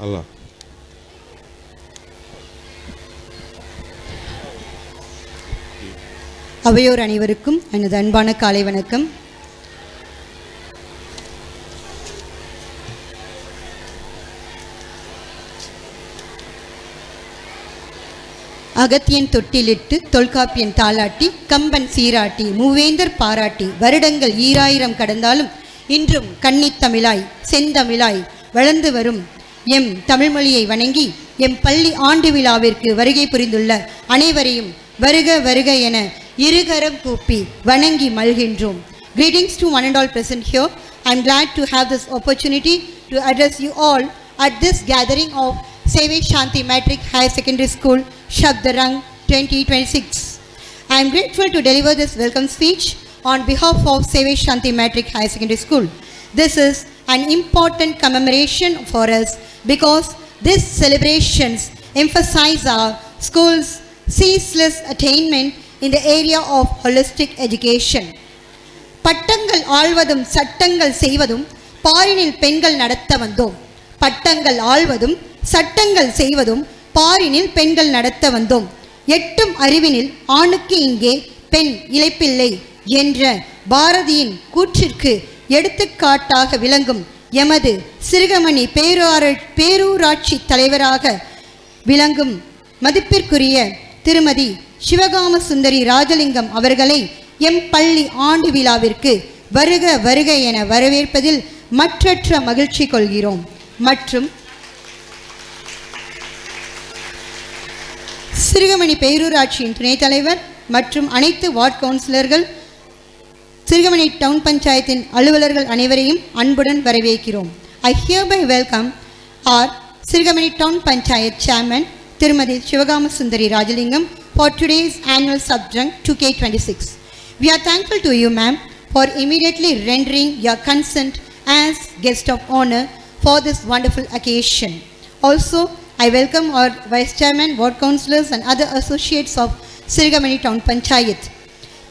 Allah. அவையோர் அனைவருக்கும் எனது அன்பான காலை வணக்கம். அகத்தியன் தொட்டிலிட்டு தொல்காப்பியன் தாளாட்டி கம்பன் சீராட்டி மூவேந்தர் பாராட்டி வருடங்கள் 2000 கடந்தாலும் இன்றும் கன்னித்தமிழாய் செந்தமிழாய் வளர்ந்து வரும் எம் தமிழ்மொழியை வணங்கி எம் பள்ளி ஆண்டு விழாவிற்கு வருகை புரிந்துள்ள அனைவரையும் வருக வருக என இருகரம் கூப்பி வணங்கி மல்கின்றோம். Greetings to one and all present here. I am glad to have this opportunity to address you all at this gathering of Sevai Shanti Matric Higher Secondary School, Shabdarang 2026. I am grateful to deliver this welcome speech on behalf of Sevai Shanti Matric Higher Secondary School. This is an important commemoration for us because these celebrations emphasize our school's ceaseless attainment in the area of holistic education. பட்டங்கள் ஆள்வதும் சட்டங்கள் செய்வதும் பாரினில் பெண்கள் நடத்த வந்தோம். பட்டங்கள் ஆள்வதும் சட்டங்கள் செய்வதும் பாரினில் பெண்கள் நடத்த வந்தோம். எட்டும் அறிவினில் ஆணுக்கு இங்கே பெண் இளைப்பில்லை என்ற பாரதியின் கூற்றிற்கு எடுத்துக்காட்டாக விளங்கும் எமது சிறுகமணி பேரூராட்சி தலைவராக விளங்கும் மதிப்பிற்குரிய திருமதி சிவகாம சுந்தரி ராஜலிங்கம் அவர்களை எம் பள்ளி ஆண்டு விழாவிற்கு வருக வருக என வரவேற்பதில் மற்றற்ற மகிழ்ச்சி கொள்கிறோம். மற்றும் சிறுகமணி பேரூராட்சியின் துணைத் தலைவர் மற்றும் அனைத்து வார்டு கவுன்சிலர்கள், சிறுகமணி டவுன் பஞ்சாயத்தின் அலுவலர்கள் அனைவரையும் அன்புடன் வரவேற்கிறோம். I hereby welcome our Sirugamani town panchayat chairman திருமதி சிவகாம சுந்தரி Rajalingam for today's annual subjunct 2K26. We are thankful to you, ma'am, for immediately rendering your consent as guest of honor for this wonderful occasion. Also, I welcome our vice chairman, ward councillors and other associates of Sirigamani Town Panchayat.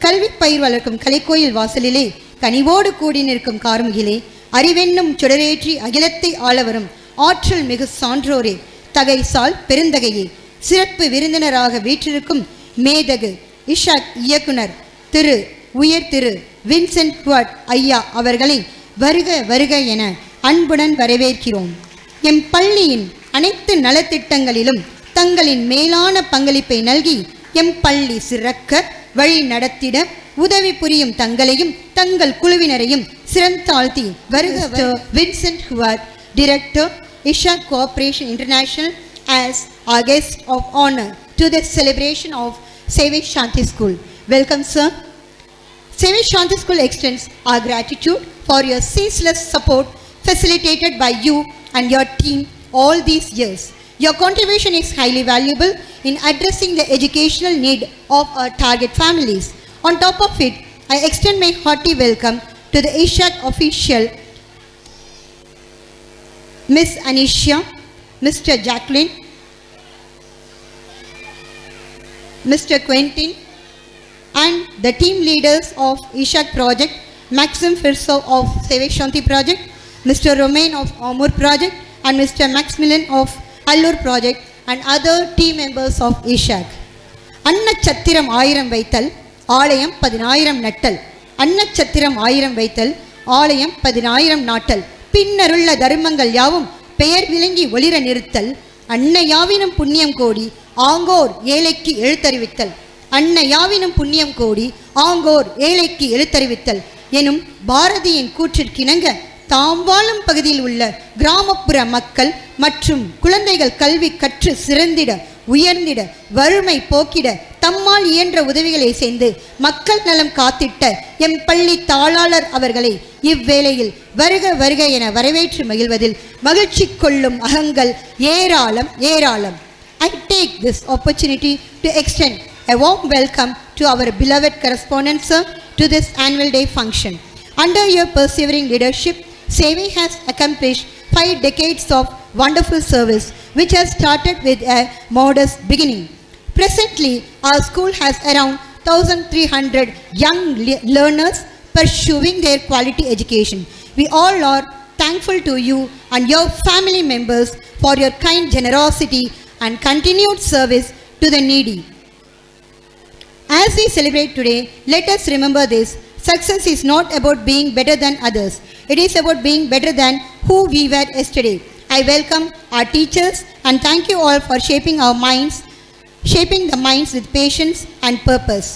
கல்வி பயிர் வளர்க்கும் கலைக்கோயில் வாசலிலே கனிவோடு கூடி நிற்கும் கார்முகிலே அறிவென்னும் சுடரேற்றி அகிலத்தை ஆளவரும் ஆற்றல் மிகு சான்றோரே தகைசால் பெருந்தகையே சிறப்பு விருந்தினராக வீற்றிருக்கும் மேதகு இஷாக் இயக்குனர் திரு வின்சென்ட் குவாட் ஐயா அவர்களை வருக வருக என அன்புடன் வரவேற்கிறோம். எம் பள்ளியின் அனைத்து நலத்திட்டங்களிலும் தங்களின் மேலான பங்களிப்பை நல்கி எம் பள்ளி சிறக்க வழி நடத்திட உதவி புரியும் தங்களையும் தங்கள் குழுவினரையும் சிறந்தாழ்த்தி வருக Vincent quad director Ishaq cooperation international as our guest of honor to the celebration of Sevai Shanti School. Welcome, sir. Sevai Shanti School extends our gratitude for your ceaseless support facilitated by you and your team all these years. Your contribution is highly valuable in addressing the educational need of our target families. On top of it, I extend my hearty welcome to the Ishak official, Miss Anisha, Mr. Jacqueline, Mr. Quentin and the team leaders of Ishak project, Maxim Firso of Sevai Shanti project, Mr. Romain of Amur project and Mr. Maximilian of Allur project and other team members of Ishak. அன்னச்சத்திரம் 1000 வைத்தல் ஆலயம் 10000 நட்டல். அன்னச்சத்திரம் 1000 வைத்தல் ஆலயம் 10000 நாட்டல். பின்னருள்ள தர்மங்கள் யாவும் பெயர் விளங்கி ஒளிர நிறுத்தல். அன்னையாவினும் புண்ணியம் கோடி ஆங்கோர் ஏழைக்கு எழுத்தறிவித்தல். அன்னையாவினும் புண்ணியம் கோடி ஆங்கோர் ஏழைக்கு எழுத்தறிவித்தல் எனும் பாரதியின் கூற்றிற்கிணங்க தாம் வாழும் பகுதியில் உள்ள கிராமப்புற மக்கள் மற்றும் குழந்தைகள் கல்வி கற்று சிறந்திட உயர்ந்திட வறுமை போக்கிட தம்மால் இயன்ற உதவிகளை செய்து மக்கள் நலம் காத்திட்ட எம் பள்ளி தாளாளர் அவர்களை இவ்வேளையில் வருக வருக என வரவேற்று மகிழ்வதில் மகிழ்ச்சி கொள்ளும் அகங்கள் ஏராளம் ஏராளம். I take this opportunity to extend a warm welcome to our beloved correspondent sir to this annual day function. Under your persevering leadership, Sevai has accomplished 5 decades of wonderful service which has started with a modest beginning. Presently, our school has around 1,300 young learners pursuing their quality education. We all are thankful to you and your family members for your kind generosity and continued service to the needy. As we celebrate today, let us remember this: success is not about being better than others. It is about being better than who we were yesterday. I welcome our teachers and thank you all for shaping the minds with patience and purpose.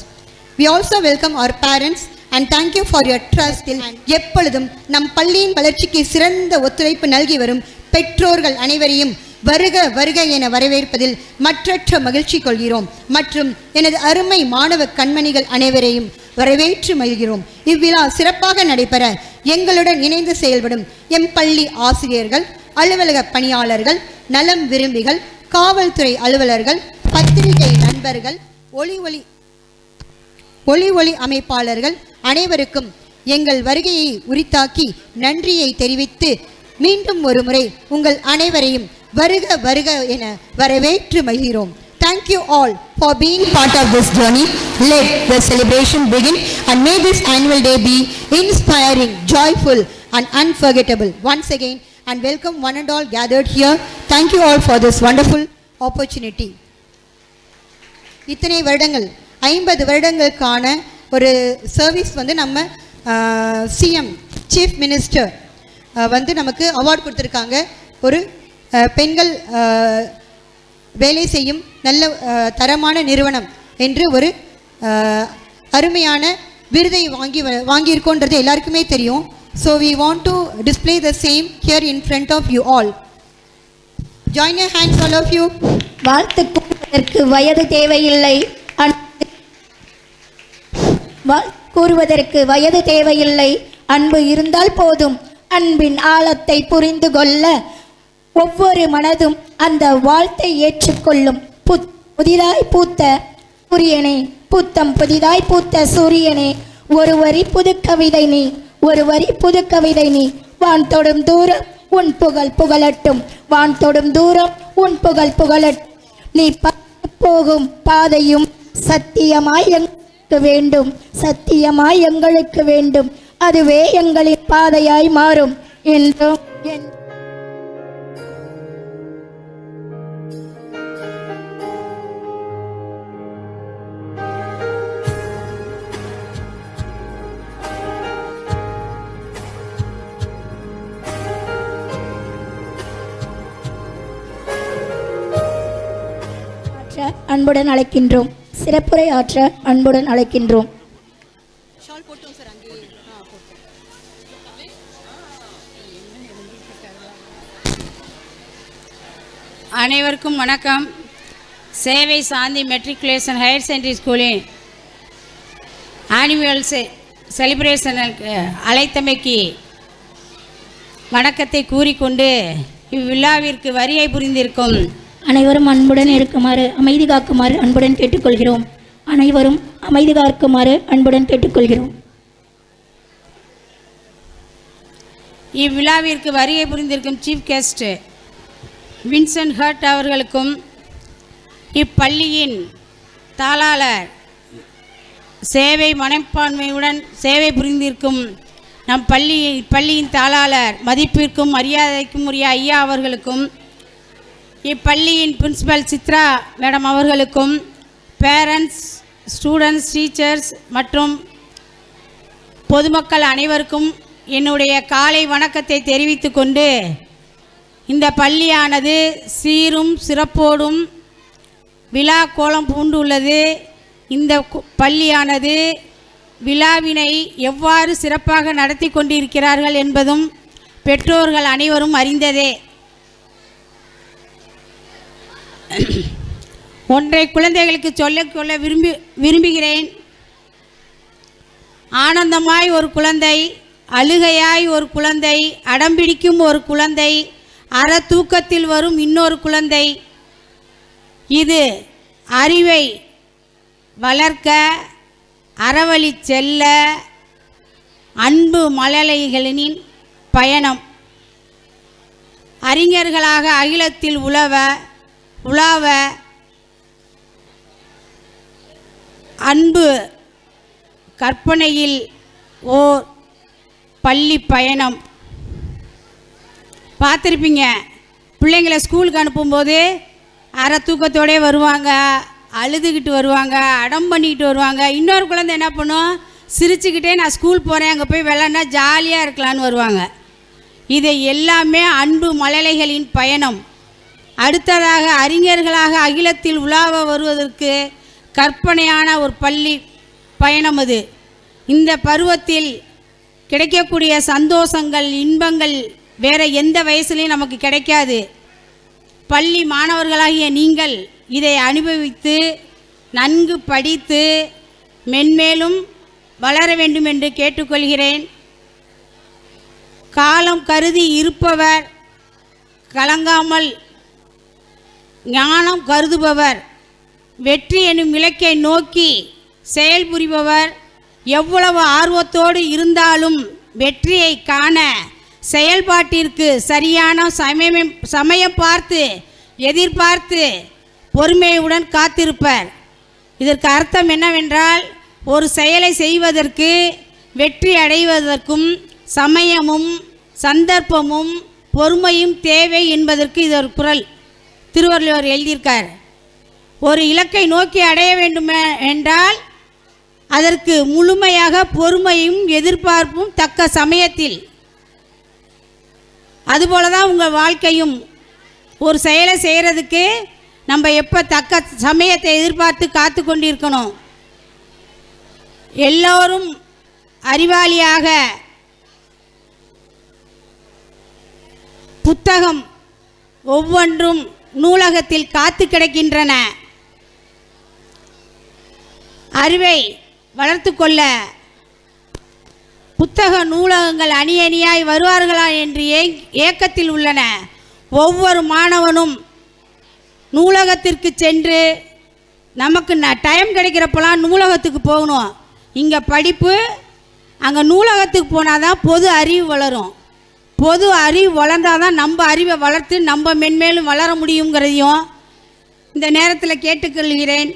We also welcome our parents and thank you for your trust. எப்பொழுதும் நம் பள்ளியின் வளர்ச்சிக்கு சிறந்த ஒத்துழைப்பு நல்கி வரும் பெற்றோர்கள் அனைவரையும் வருக வருக என வரவேற்பதில் மற்றற்ற மகிழ்ச்சி கொள்கிறோம். மற்றும் எனது அருமை மாணவ கண்மணிகள் அனைவரையும் வரவேற்று மகிழ்கிறோம். இவ்விழா சிறப்பாக நடைபெற எங்களுடன் இணைந்து செயல்படும் எம் பள்ளி ஆசிரியர்கள், அலுவலக பணியாளர்கள், நலம் விரும்பிகள், காவல்துறை அலுவலர்கள், பத்திரிகை நண்பர்கள், ஒளி அமைப்பாளர்கள் அனைவருக்கும் எங்கள் வருகையை உரித்தாக்கி நன்றியை தெரிவித்து மீண்டும் ஒரு முறை உங்கள் அனைவரையும் வருக வருக என வரவேற்று மகிழ்கிறோம். Thank you all for being part of this journey. Let the celebration begin and may this annual day be inspiring, joyful and unforgettable. Once again and welcome one and all gathered here. Thank you all for this wonderful opportunity. இத்தனை வருடங்கள் 50 வருடங்களுக்கான ஒரு service நம்ம CM chief minister நமக்கு award கொடுத்துருக்காங்க. ஒரு பெண்கள் வேலை செய்யும் நல்ல தரமான நிறுவனம் என்று ஒரு அருமையான விருதை வாங்கியிருக்கோன்றது எல்லாருக்குமே தெரியும். So we want to display the same here in front of you all. Join your hands all of you. வாழ்த்து கூறுவதற்கு வயது தேவையில்லை, அன்பு இருந்தால் போதும். அன்பின் ஆழத்தை புரிந்து கொள்ள ஒவ்வொரு மனதும் அந்த வாழ்த்தை ஏற்றுக்கொள்ளும். புதிதாய் பூத்த சூரியனே, புத்தம் புதிதாய் பூத்த சூரியனே, ஒரு வரி புது கவிதை நீ, ஒரு வரி புது கவிதை நீ. வான் தொடும் தூரம் உன் புகழ் புகழட்டும், வான் தொடும் தூரம் உன் புகழ் புகழட்டும். நீ போகும் பாதையும் சத்தியமாய் எங்களுக்கு வேண்டும், சத்தியமாய் எங்களுக்கு வேண்டும். அதுவே எங்களின் பாதையாய் மாறும் என்றும். அன்புடன் அழைக்கின்றோம். சிறப்புரை ஆற்ற அன்புடன் அழைக்கின்றோம். அனைவருக்கும் வணக்கம். சேவை சாந்தி மெட்ரிகுலேஷன் ஹையர் செகண்டரி ஸ்கூலின் ஆனுவல் செலிப்ரேஷனுக்கு அழைத்தமைக்கு வணக்கத்தை கூறிக்கொண்டு இவ்விழாவிற்கு வருகை புரிந்திருக்கும் அனைவரும் அன்புடன் இருக்குமாறு, அமைதி காக்குமாறு அன்புடன் கேட்டுக்கொள்கிறோம். அனைவரும் அமைதி காக்குமாறு அன்புடன் கேட்டுக்கொள்கிறோம். இவ்விழாவிற்கு வருகை புரிந்திருக்கும் சீஃப் கெஸ்ட் வின்சென்ட் ஹர்ட் அவர்களுக்கும், இப்பள்ளியின் தாளாளர் சேவை மனப்பான்மையுடன் சேவை புரிந்திருக்கும் நம் பள்ளியின் தாளாளர் மதிப்பிற்கும் மரியாதைக்கும் உரிய ஐயா அவர்களுக்கும், இப்பள்ளியின் பிரின்சிபல் சித்ரா மேடம் அவர்களுக்கும், பேரண்ட்ஸ், ஸ்டூடெண்ட்ஸ், டீச்சர்ஸ் மற்றும் பொதுமக்கள் அனைவருக்கும் என்னுடைய காலை வணக்கத்தை தெரிவித்து கொண்டு, இந்த பள்ளியானது சீரும் சிறப்போடும் விழா கோலம் பூண்டுள்ளது. இந்த பள்ளியானது விழாவினை எவ்வாறு சிறப்பாக நடத்தி கொண்டிருக்கிறார்கள் என்பதும் பெற்றோர்கள் அனைவரும் அறிந்ததே. ஒன்றை குழந்தைகளுக்கு சொல்லிக்கொள்ள விரும்புகிறேன். ஆனந்தமாய் ஒரு குழந்தை, அழுகையாய் ஒரு குழந்தை, அடம்பிடிக்கும் ஒரு குழந்தை, அற தூக்கத்தில் வரும் இன்னொரு குழந்தை. இது அறிவை வளர்க்க, அறவழி செல்ல, அன்பு மழலைகளின் பயணம். அறிஞர்களாக அகிலத்தில் உலாவ அன்பு கற்பனையில் ஓர் பள்ளி பயணம். பார்த்துருப்பீங்க. பிள்ளைங்களை ஸ்கூலுக்கு அனுப்பும்போது அரை தூக்கத்தோடே வருவாங்க, அழுதுகிட்டு வருவாங்க, அடம் பண்ணிக்கிட்டு வருவாங்க. இன்னொரு குழந்தை என்ன பண்ணும், சிரிச்சுக்கிட்டே நான் ஸ்கூல் போகிறேன், அங்கே போய் விளையாண்டா ஜாலியாக இருக்கலான்னு வருவாங்க. இதை எல்லாமே அன்பு மழலைகளின் பயணம். அடுத்ததாக அறிஞர்களாக அகிலத்தில் உலாவ வருவதற்கு கற்பனையான ஒரு பள்ளி பயணம் அது. இந்த பருவத்தில் கிடைக்கக்கூடிய சந்தோஷங்கள், இன்பங்கள் வேறு எந்த வயசுலையும் நமக்கு கிடைக்காது. பள்ளி மாணவர்களாகிய நீங்கள் இதை அனுபவித்து நன்கு படித்து மென்மேலும் வளர வேண்டும் என்று கேட்டுக்கொள்கிறேன். காலம் கருதி இருப்பவர், கலங்காமல் ஞானம் கருதுபவர், வெற்றி எனும் இலக்கை நோக்கி செயல்புரிபவர், எவ்வளவு ஆர்வத்தோடு இருந்தாலும் வெற்றியை காண செயல்பாட்டிற்கு சரியான சமயம் பார்த்து எதிர்பார்த்து பொறுமையுடன் காத்திருப்பர். இதற்கு அர்த்தம் என்னவென்றால், ஒரு செயலை செய்வதற்கு வெற்றி அடைவதற்கும் சமயமும் சந்தர்ப்பமும் பொறுமையும் தேவை என்பதற்கு இது ஒரு குறள் திருவள்ளுவர் எழுதியிருக்கார். ஒரு இலக்கை நோக்கி அடைய வேண்டும் என்றால் அதற்கு முழுமையாக பொறுமையும் எதிர்பார்ப்பும் தக்க சமயத்தில். அதுபோல தான் உங்கள் வாழ்க்கையும். ஒரு செயலை செய்கிறதுக்கு நம்ம எப்போ தக்க சமயத்தை எதிர்பார்த்து காத்து கொண்டிருக்கணும். எல்லோரும் அறிவாளியாக புத்தகம் ஒவ்வொன்றும் நூலகத்தில் காத்து கிடக்கின்றன. அறிவை வளர்த்து கொள்ள புத்தக நூலகங்கள் அணி அணியாய் வருவார்களா என்று ஏக்கத்தில் உள்ளன. ஒவ்வொரு மாணவனும் நூலகத்திற்கு சென்று நமக்கு டைம் கிடைக்கிறப்பெல்லாம் நூலகத்துக்கு போகணும். இங்கே படிப்பு, அங்கே நூலகத்துக்கு போனால் தான் பொது அறிவு வளரும். பொது அறிவு வளர்ந்தால் தான் நம்ம அறிவை வளர்த்து நம்ம மென்மேலும் வளர முடியுங்கிறதையும் இந்த நேரத்தில் கேட்டுக்கொள்கிறேன்.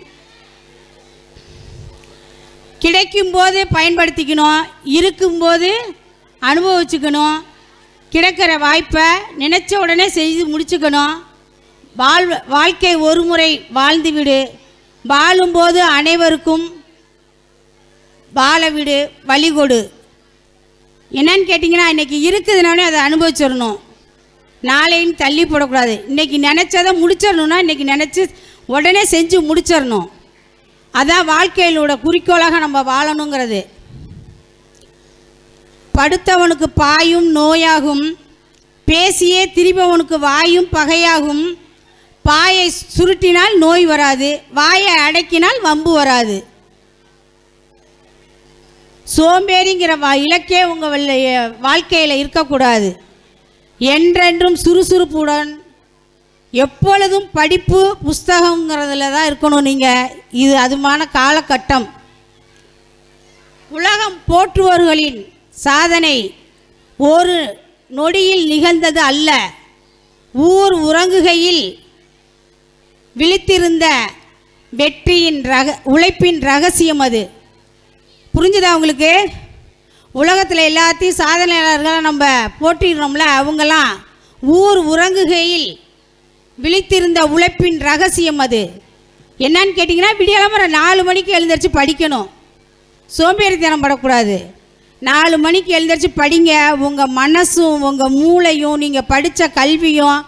கிடைக்கும்போது பயன்படுத்திக்கணும், இருக்கும்போது அனுபவிச்சுக்கணும். கிடைக்கிற வாய்ப்பை நினச்ச உடனே செய்து முடிச்சுக்கணும். வாழ்க்கை ஒரு முறை வாழ்ந்து விடு, வாழும்போது அனைவருக்கும் வாழ விடு, வழிகொடு. என்னன்னு கேட்டிங்கன்னா, இன்றைக்கி இருக்குதுனாலே அதை அனுபவிச்சிடணும், நாளைன்னு தள்ளி போடக்கூடாது. இன்றைக்கி நினச்சதை முடிச்சிடணுன்னா இன்றைக்கி நினச்சி உடனே செஞ்சு முடிச்சிடணும். அதான் வாழ்க்கையிலோட குறிக்கோளாக நம்ம வாழணுங்கிறது. படுத்தவனுக்கு பாயும் நோயாகும், பேசியே திரிபவனுக்கு வாயும் பகையாகும். பாயை சுருட்டினால் நோய் வராது, வாயை அடக்கினால் வம்பு வராது. சோம்பேறிங்கிற இலக்கே உங்கள் வாழ்க்கையில் இருக்கக்கூடாது. என்றென்றும் சுறுசுறுப்புடன் எப்பொழுதும் படிப்பு புஸ்தகங்கிறதுல தான் இருக்கணும் நீங்கள். இது அதுமான காலகட்டம். உலகம் போற்றுவர்களின் சாதனை ஒரு நொடியில் நிகழ்ந்தது அல்ல, ஊர் உறங்குகையில் விழித்திருந்த வெற்றியின் உழைப்பின் ரகசியம் அது. புரிஞ்சுதா உங்களுக்கு? உலகத்தில் எல்லாத்தையும் சாதனையாளர்களாக நம்ம போற்றிடுறோம்ல, அவங்களாம் ஊர் உறங்குகையில் விழித்திருந்த உழைப்பின் ரகசியம் அது. என்னன்னு கேட்டிங்கன்னா, விடியலாம 4 மணிக்கு எழுந்திரிச்சு படிக்கணும். சோம்பேறித்தனம் படக்கூடாது. 4 மணிக்கு எழுந்திரிச்சு படிங்க. உங்கள் மனசும் உங்கள் மூளையும் நீங்கள் படித்த கல்வியும்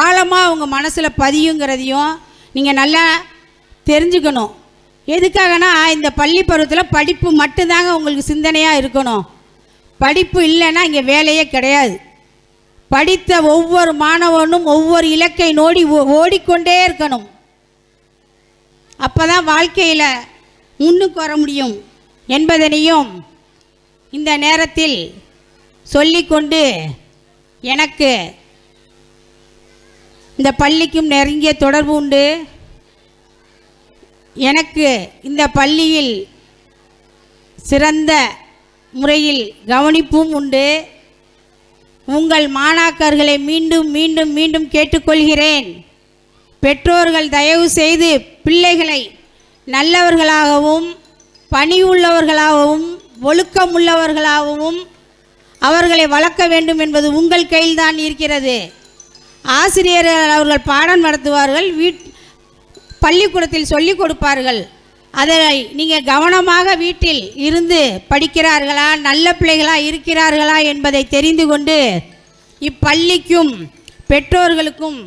ஆழமாக உங்கள் மனசில் பதியுங்கிறதையும் நீங்கள் நல்லா தெரிஞ்சுக்கணும். எதுக்காகனா, இந்த பள்ளி பருவத்தில் படிப்பு மட்டும்தாங்க உங்களுக்கு சிந்தனையாக இருக்கணும். படிப்பு இல்லைன்னா இங்கே வேலையே கிடையாது. படித்த ஒவ்வொரு மாணவனும் ஒவ்வொரு இலக்கை நோடி ஓடிக்கொண்டே இருக்கணும். அப்போ தான் வாழ்க்கையில் முன்னுக்கு வர முடியும் என்பதனையும் இந்த நேரத்தில் சொல்லிக்கொண்டு, எனக்கு இந்த பள்ளிக்கும் நெருங்கிய தொடர்பு உண்டு. எனக்கு இந்த பள்ளியில் சிறந்த முறையில் கவனிப்பும் உண்டு. உங்கள் மாணாக்கர்களை மீண்டும் மீண்டும் மீண்டும் கேட்டுக்கொள்கிறேன். பெற்றோர்கள் தயவு செய்து பிள்ளைகளை நல்லவர்களாகவும் பணிவுள்ளவர்களாகவும் ஒழுக்கமுள்ளவர்களாகவும் அவர்களை வளர்க்க வேண்டும் என்பது உங்கள் கையில்தான் இருக்கிறது. ஆசிரியர்கள் அவர்கள் பாடம் நடத்துவார்கள், பள்ளிக்கூடத்தில் சொல்லிக் கொடுப்பார்கள். அதை நீங்கள் கவனமாக வீட்டில் இருந்து படிக்கிறார்களா, நல்ல பிள்ளைகளா இருக்கிறார்களா என்பதை தெரிந்து கொண்டு இப்பள்ளிக்கும் பெற்றோர்களுக்கும்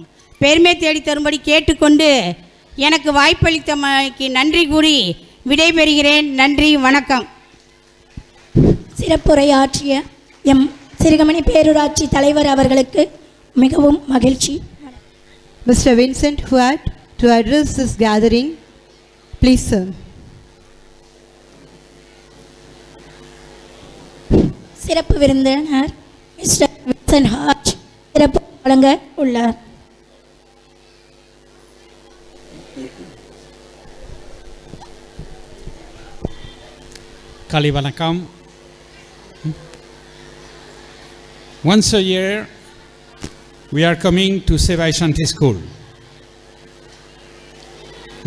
பெருமை தேடி தரும்படி கேட்டுக்கொண்டு எனக்கு வாய்ப்பளித்தமைக்கு நன்றி கூறி விடைபெறுகிறேன். நன்றி, வணக்கம். சிறப்புரையாற்றிய எம் சிறுகமணி பேரூராட்சி தலைவர் அவர்களுக்கு மிகவும் மகிழ்ச்சி. Mr. Vincent Huat to address this gathering. Please, sir. சிறப்பு விருந்தினர் மிஸ்டர் வின்சென்ட் ஹார்ட் சிறப்பு வழங்க உள்ளார். Kali Vanakkam. Once a year, we are coming to Sevai Shanti School.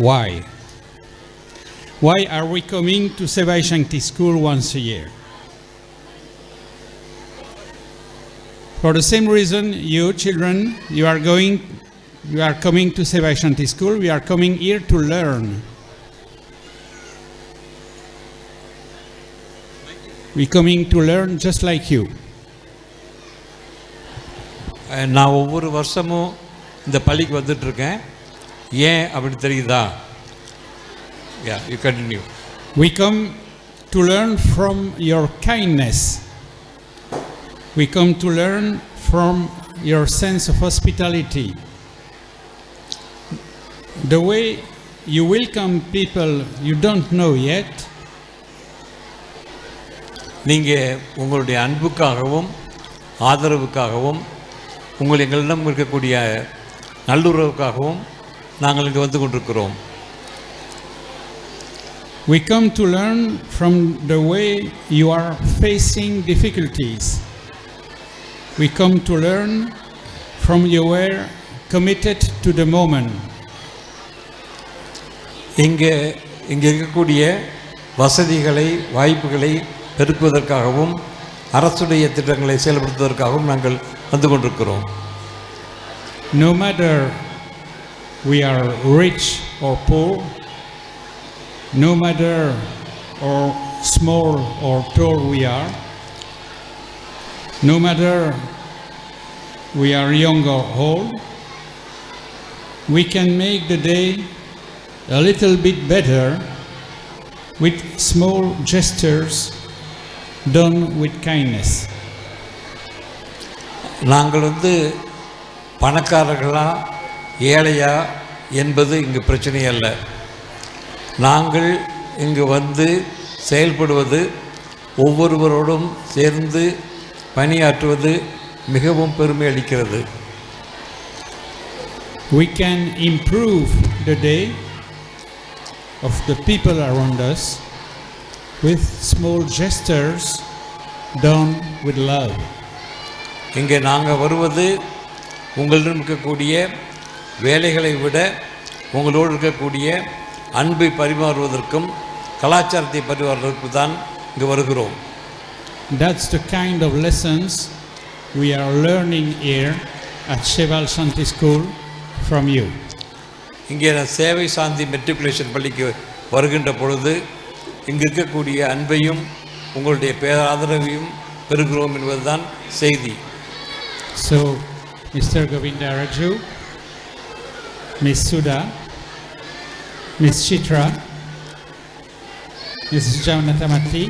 Why? Why are we coming to Sevai Shanti School once a year? For the same reason, you children, you are coming to Sevai Shanti School. We are coming here to learn. We coming to learn just like you. நான் ஒவ்வொரு வருஷமும் இந்த பள்ளிக்கு வந்துட்டுருக்கேன். ஏன் அப்படி தெரியுதா? You continue. We come to learn from your kindness. We come to learn from your sense of hospitality. The way you welcome people you don't know yet. நீங்கள் உங்களுடைய அன்புக்காகவும் ஆதரவுக்காகவும் எங்களிடம் இருக்கக்கூடிய நல்லுறவுக்காகவும் நாங்கள் இங்கே வந்து கொண்டிருக்கிறோம். We come to learn from the way you are facing difficulties. We come to learn from you were committed to the moment. இங்கே இருக்கக்கூடிய வசதிகளை வாய்ப்புகளை பெருக்குவதற்காகவும் அரசுடைய திட்டங்களை செயல்படுத்துவதற்காகவும் நாங்கள் வந்து கொண்டிருக்கிறோம். No matter we are rich or poor, no matter how small or tall we are, no matter we are young or old, we can make the day a little bit better with small gestures done with kindness. நாங்கள் பணக்காரர்களா ஏழையா என்பது இங்கு பிரச்சனை அல்ல. நாங்கள் இங்கு செயல்படுவது, ஒவ்வொருவரோடும் சேர்ந்து பணியாற்றுவது மிகவும் பெருமை அளிக்கிறது. We can improve the day of the people around us with small gestures done with love. இங்கே நாங்கள் வருவது உங்களிடம் இருக்கக்கூடிய வேலைகளை விட உங்களோடு இருக்கக்கூடிய அன்பை பரிமாறுவதற்கும் கலாச்சாரத்தை பரிமாறுவதற்கு தான் இங்கு வருகிறோம். That's the kind of lessons we are learning here at Seval Shanti School from you. இங்கே சேவை சாந்தி மெட்ரிகுலேஷன் பள்ளிக்கு வருகின்ற பொழுது இங்கு இருக்கக்கூடிய அன்பையும் உங்களுடைய பேராதரவையும் பெறுகிறோம் என்பதுதான் செய்தி. So, Mr. Govinda Raju, Ms. Sudha, Ms. Chitra, Mrs. Javanathamati,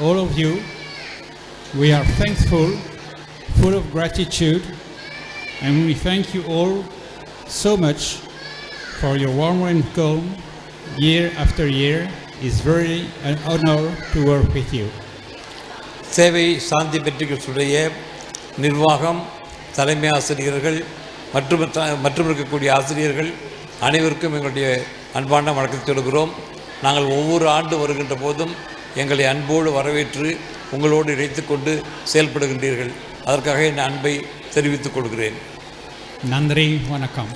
all of you, we are thankful, full of gratitude, and we thank you all so much for your warm welcome year after year. It's very an honor to work with you. சேவை சாந்தி மெட்ரிகுலேஷனுடைய நிர்வாகம், தலைமை ஆசிரியர்கள் மற்றும் இருக்கக்கூடிய ஆசிரியர்கள் அனைவருக்கும் எங்களுடைய அன்பான வணக்கத்தை சொல்கிறோம். நாங்கள் ஒவ்வொரு ஆண்டு வருகின்ற போதும் எங்களை அன்போடு வரவேற்று உங்களோடு இணைத்து கொண்டு செயல்படுகின்றீர்கள். அதற்காக என் அன்பை தெரிவித்துக் கொள்கிறேன். Nandri Vanakkam.